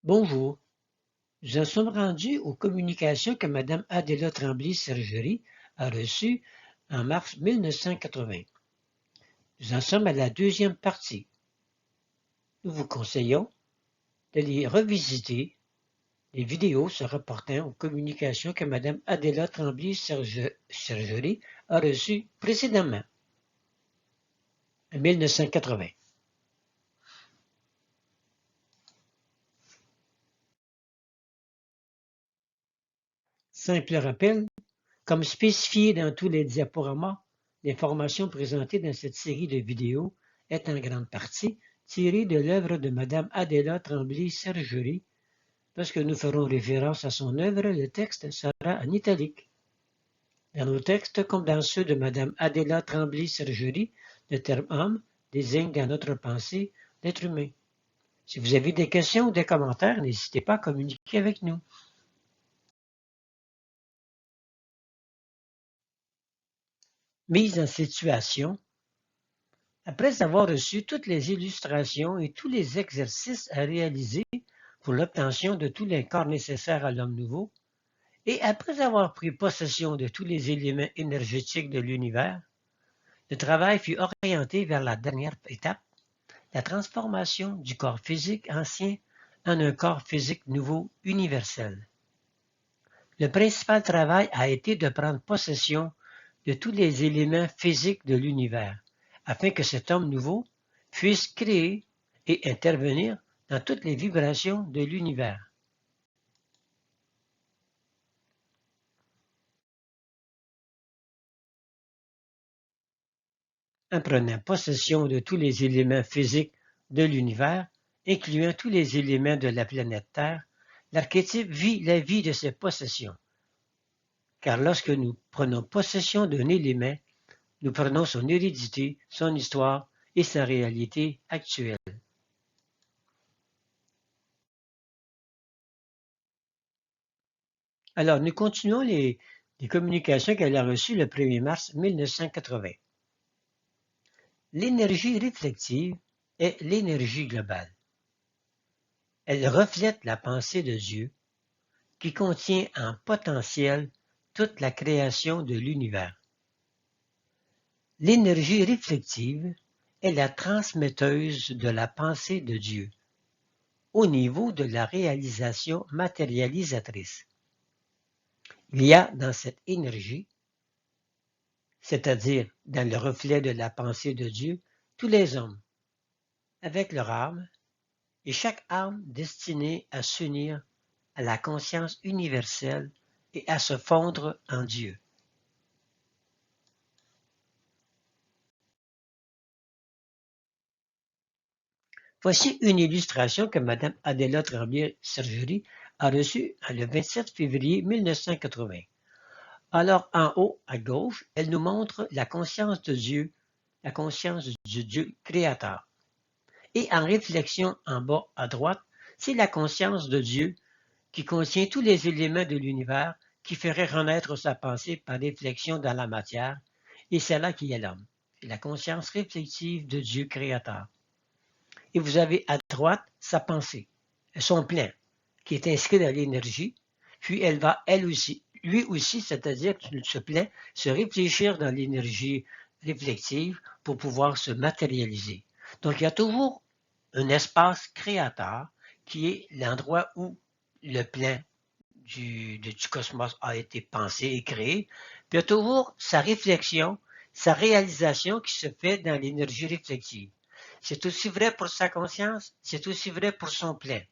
Bonjour, nous en sommes rendus aux communications que Mme Adéla Tremblay-Sergerie a reçues en mars 1980. Nous en sommes à la deuxième partie. Nous vous conseillons de les revisiter, les vidéos se rapportant aux communications que Mme Adéla Tremblay-Sergerie a reçues précédemment, en 1980. Simple rappel, comme spécifié dans tous les diaporamas, l'information présentée dans cette série de vidéos est en grande partie tirée de l'œuvre de Mme Adéla Tremblay-Sergerie. Lorsque nous ferons référence à son œuvre, le texte sera en italique. Dans nos textes, comme dans ceux de Mme Adéla Tremblay-Sergerie, le terme homme désigne dans notre pensée l'être humain. Si vous avez des questions ou des commentaires, n'hésitez pas à communiquer avec nous. Mise en situation. Après avoir reçu toutes les illustrations et tous les exercices à réaliser pour l'obtention de tous les corps nécessaires à l'homme nouveau, et après avoir pris possession de tous les éléments énergétiques de l'univers, le travail fut orienté vers la dernière étape, la transformation du corps physique ancien en un corps physique nouveau universel. Le principal travail a été de prendre possession de tous les éléments physiques de l'univers, afin que cet homme nouveau puisse créer et intervenir dans toutes les vibrations de l'univers. En prenant possession de tous les éléments physiques de l'univers, incluant tous les éléments de la planète Terre, l'archétype vit la vie de ses possessions. Car lorsque nous prenons possession d'un élément, nous prenons son hérédité, son histoire et sa réalité actuelle. Alors, nous continuons les communications qu'elle a reçues le 1er mars 1980. L'énergie réflexive est l'énergie globale. Elle reflète la pensée de Dieu, qui contient en potentiel toute la création de l'univers. L'énergie réflexive est la transmetteuse de la pensée de Dieu, au niveau de la réalisation matérialisatrice. Il y a dans cette énergie, c'est-à-dire dans le reflet de la pensée de Dieu, tous les hommes, avec leur âme, et chaque âme destinée à s'unir à la conscience universelle et à se fondre en Dieu. Voici une illustration que Mme Adéla Tremblay-Sergerie a reçue le 27 février 1980. Alors, en haut à gauche, elle nous montre la conscience de Dieu, la conscience du Dieu créateur. Et en réflexion en bas à droite, c'est la conscience de Dieu qui contient tous les éléments de l'univers qui ferait renaître sa pensée par réflexion dans la matière, et c'est là qui est l'homme. C'est la conscience réflexive de Dieu créateur. Et vous avez à droite sa pensée, son plan, qui est inscrit dans l'énergie, puis elle va, elle aussi, lui aussi, c'est-à-dire ce plan, se réfléchir dans l'énergie réflexive pour pouvoir se matérialiser. Donc, il y a toujours un espace créateur qui est l'endroit où le plan du cosmos a été pensé et créé, puis il y a toujours sa réflexion, sa réalisation qui se fait dans l'énergie réflexive. C'est aussi vrai pour sa conscience, c'est aussi vrai pour son plan.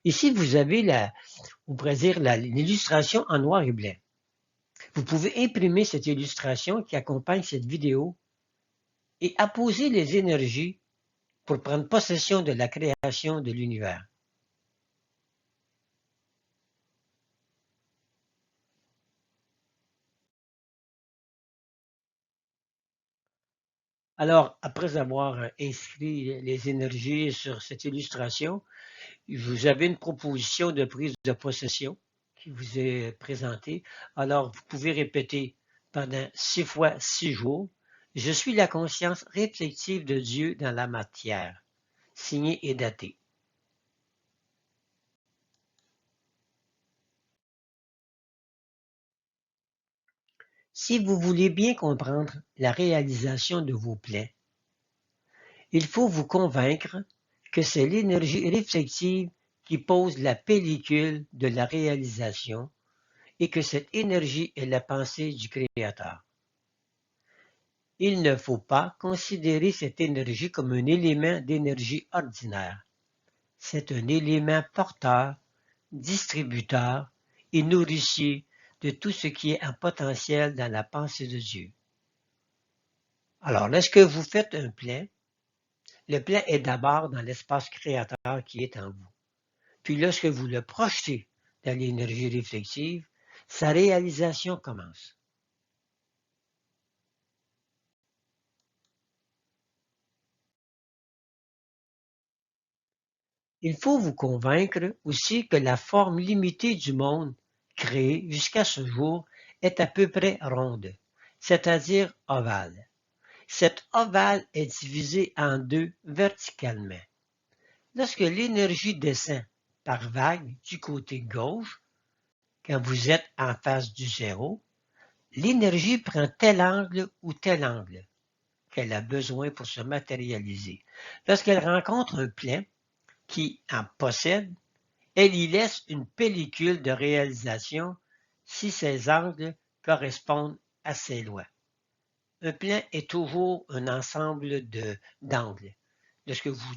Ici, vous avez on pourrait dire l'illustration en noir et blanc. Vous pouvez imprimer cette illustration qui accompagne cette vidéo et apposer les énergies pour prendre possession de la création de l'univers. Alors, après avoir inscrit les énergies sur cette illustration, vous avez une proposition de prise de possession qui vous est présentée. Alors, vous pouvez répéter pendant 6 fois 6 jours, je suis la conscience réflexive de Dieu dans la matière. Signé et daté. Si vous voulez bien comprendre la réalisation de vos plans, il faut vous convaincre que c'est l'énergie réflexive qui pose la pellicule de la réalisation et que cette énergie est la pensée du Créateur. Il ne faut pas considérer cette énergie comme un élément d'énergie ordinaire. C'est un élément porteur, distributeur et nourricier de tout ce qui est en potentiel dans la pensée de Dieu. Alors, lorsque vous faites un plan, le plan est d'abord dans l'espace créateur qui est en vous. Puis lorsque vous le projetez dans l'énergie réflexive, sa réalisation commence. Il faut vous convaincre aussi que la forme limitée du monde créé jusqu'à ce jour est à peu près ronde, c'est-à-dire ovale. Cet ovale est divisé en deux verticalement. Lorsque l'énergie descend par vague du côté gauche, quand vous êtes en face du zéro, l'énergie prend tel angle ou tel angle qu'elle a besoin pour se matérialiser. Lorsqu'elle rencontre un plan qui en possède, elle y laisse une pellicule de réalisation si ces angles correspondent à ses lois. Un plan est toujours un ensemble d'angles. Lorsque vous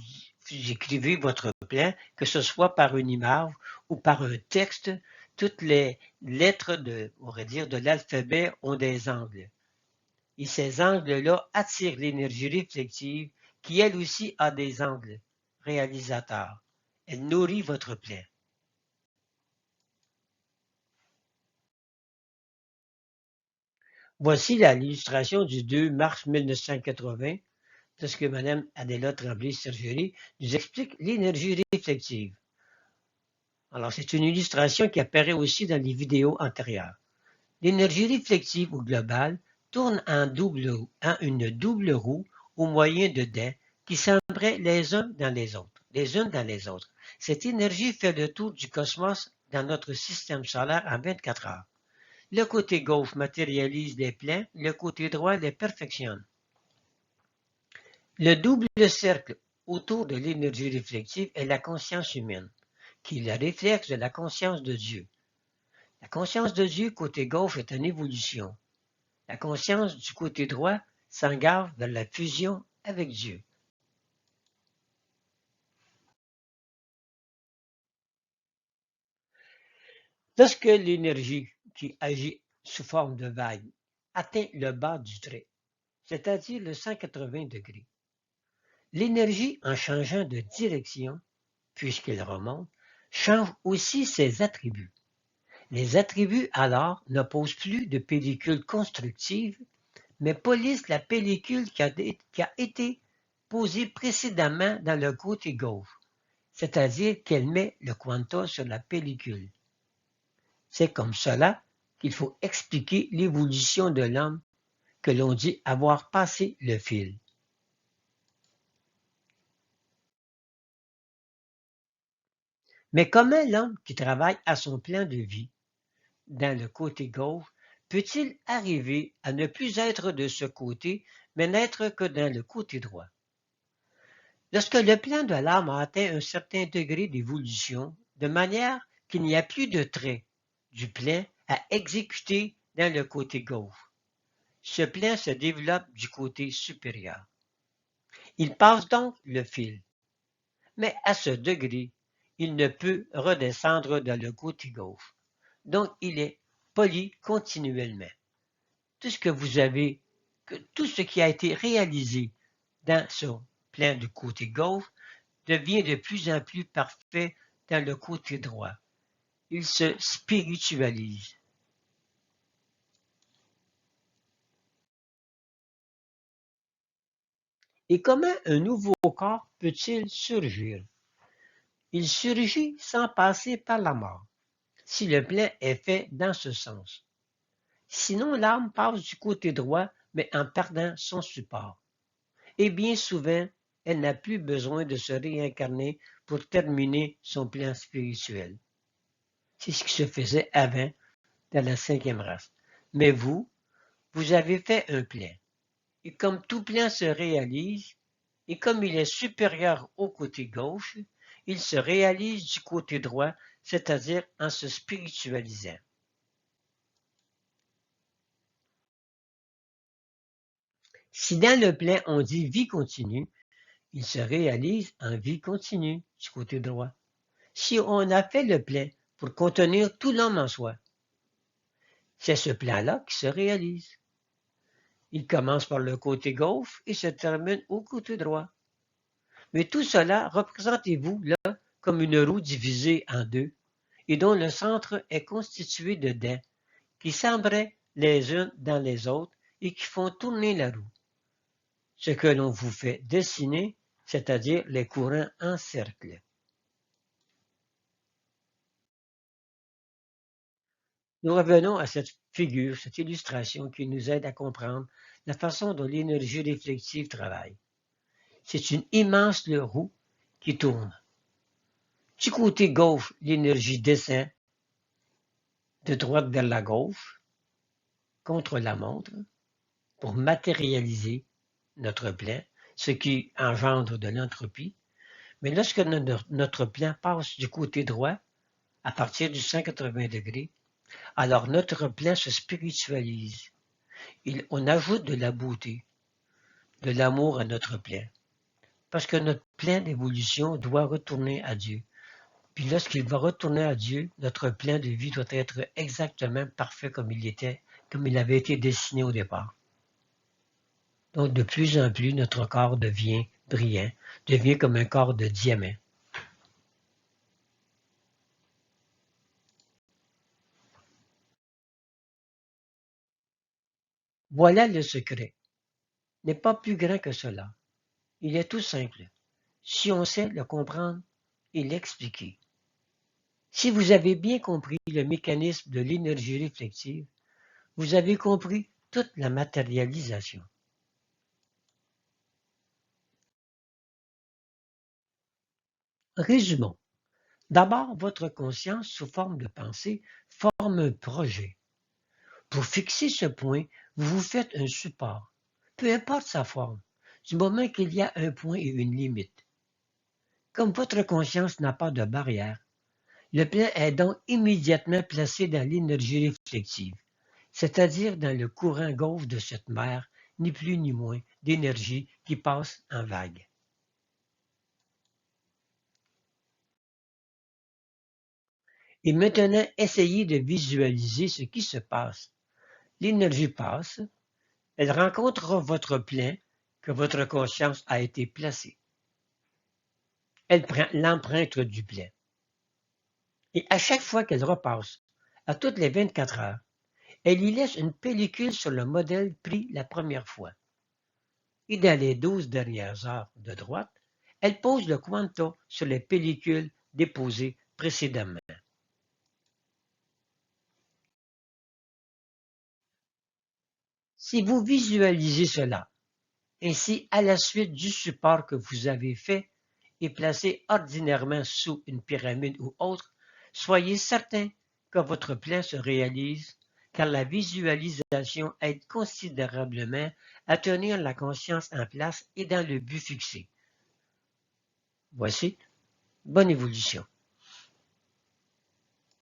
écrivez votre plan, que ce soit par une image ou par un texte, toutes les lettres de l'alphabet ont des angles. Et ces angles-là attirent l'énergie réflexive qui, elle aussi, a des angles réalisateurs. Elle nourrit votre plan. Voici l'illustration du 2 mars 1980, lorsque Mme Adela Tremblay-Sergerie nous explique l'énergie réflexive. Alors, c'est une illustration qui apparaît aussi dans les vidéos antérieures. L'énergie réflexive ou globale tourne en une double roue au moyen de dents qui s'embraient les unes dans les autres. Cette énergie fait le tour du cosmos dans notre système solaire en 24 heures. Le côté gauche matérialise les plans, le côté droit les perfectionne. Le double cercle autour de l'énergie réflexive est la conscience humaine, qui est le réflexe de la conscience de Dieu. La conscience de Dieu côté gauche est en évolution. La conscience du côté droit s'engage vers la fusion avec Dieu. Lorsque l'énergie qui agit sous forme de vague atteint le bas du trait, c'est-à-dire le 180 degrés, l'énergie, en changeant de direction, puisqu'elle remonte, change aussi ses attributs. Les attributs alors ne posent plus de pellicule constructive, mais polissent la pellicule qui a été posée précédemment dans le côté gauche, c'est-à-dire qu'elle met le quanta sur la pellicule. C'est comme cela qu'il faut expliquer l'évolution de l'homme que l'on dit avoir passé le fil. Mais comment l'homme qui travaille à son plan de vie dans le côté gauche peut-il arriver à ne plus être de ce côté, mais n'être que dans le côté droit? Lorsque le plan de l'âme a atteint un certain degré d'évolution, de manière qu'il n'y a plus de trait du plan à exécuter dans le côté gauche, ce plan se développe du côté supérieur. Il passe donc le fil, mais à ce degré, il ne peut redescendre dans le côté gauche. Donc, il est poli continuellement. Tout ce que vous avez, tout ce qui a été réalisé dans ce plan du côté gauche devient de plus en plus parfait dans le côté droit. Il se spiritualise. Et comment un nouveau corps peut-il surgir? Il surgit sans passer par la mort, si le plan est fait dans ce sens. Sinon, l'arme passe du côté droit, mais en perdant son support. Et bien souvent, elle n'a plus besoin de se réincarner pour terminer son plan spirituel. C'est ce qui se faisait avant dans la cinquième race. Mais vous avez fait un plan. Et comme tout plan se réalise, et comme il est supérieur au côté gauche, il se réalise du côté droit, c'est-à-dire en se spiritualisant. Si dans le plan on dit vie continue, il se réalise en vie continue du côté droit. Si on a fait le plan pour contenir tout l'homme en soi, c'est ce plan-là qui se réalise. Il commence par le côté gauche et se termine au côté droit. Mais tout cela, représentez-vous là comme une roue divisée en deux et dont le centre est constitué de dents qui s'embraient les unes dans les autres et qui font tourner la roue. Ce que l'on vous fait dessiner, c'est-à-dire les courants en cercle. Nous revenons à cette figure, cette illustration qui nous aide à comprendre la façon dont l'énergie réflexive travaille. C'est une immense roue qui tourne. Du côté gauche, l'énergie descend de droite vers la gauche contre la montre pour matérialiser notre plan, ce qui engendre de l'entropie. Mais lorsque notre plan passe du côté droit, à partir du 180 degrés, alors notre plan se spiritualise. On ajoute de la beauté, de l'amour à notre plan. Parce que notre plan d'évolution doit retourner à Dieu. Puis lorsqu'il va retourner à Dieu, notre plan de vie doit être exactement parfait comme il avait été dessiné au départ. Donc de plus en plus, notre corps devient brillant, devient comme un corps de diamant. Voilà le secret. Il n'est pas plus grand que cela. Il est tout simple. Si on sait le comprendre et l'expliquer. Si vous avez bien compris le mécanisme de l'énergie réflexive, vous avez compris toute la matérialisation. Résumons. D'abord, votre conscience sous forme de pensée forme un projet. Pour fixer ce point, vous vous faites un support, peu importe sa forme, du moment qu'il y a un point et une limite. Comme votre conscience n'a pas de barrière, le plan est donc immédiatement placé dans l'énergie réflexive, c'est-à-dire dans le courant gauche de cette mer, ni plus ni moins, d'énergie qui passe en vague. Et maintenant, essayez de visualiser ce qui se passe. L'énergie passe, elle rencontre votre plan que votre conscience a été placée. Elle prend l'empreinte du plan. Et à chaque fois qu'elle repasse, à toutes les 24 heures, elle y laisse une pellicule sur le modèle pris la première fois. Et dans les 12 dernières heures de droite, elle pose le quanta sur les pellicules déposées précédemment. Si vous visualisez cela, ainsi à la suite du support que vous avez fait et placé ordinairement sous une pyramide ou autre, soyez certain que votre plan se réalise, car la visualisation aide considérablement à tenir la conscience en place et dans le but fixé. Voici, bonne évolution.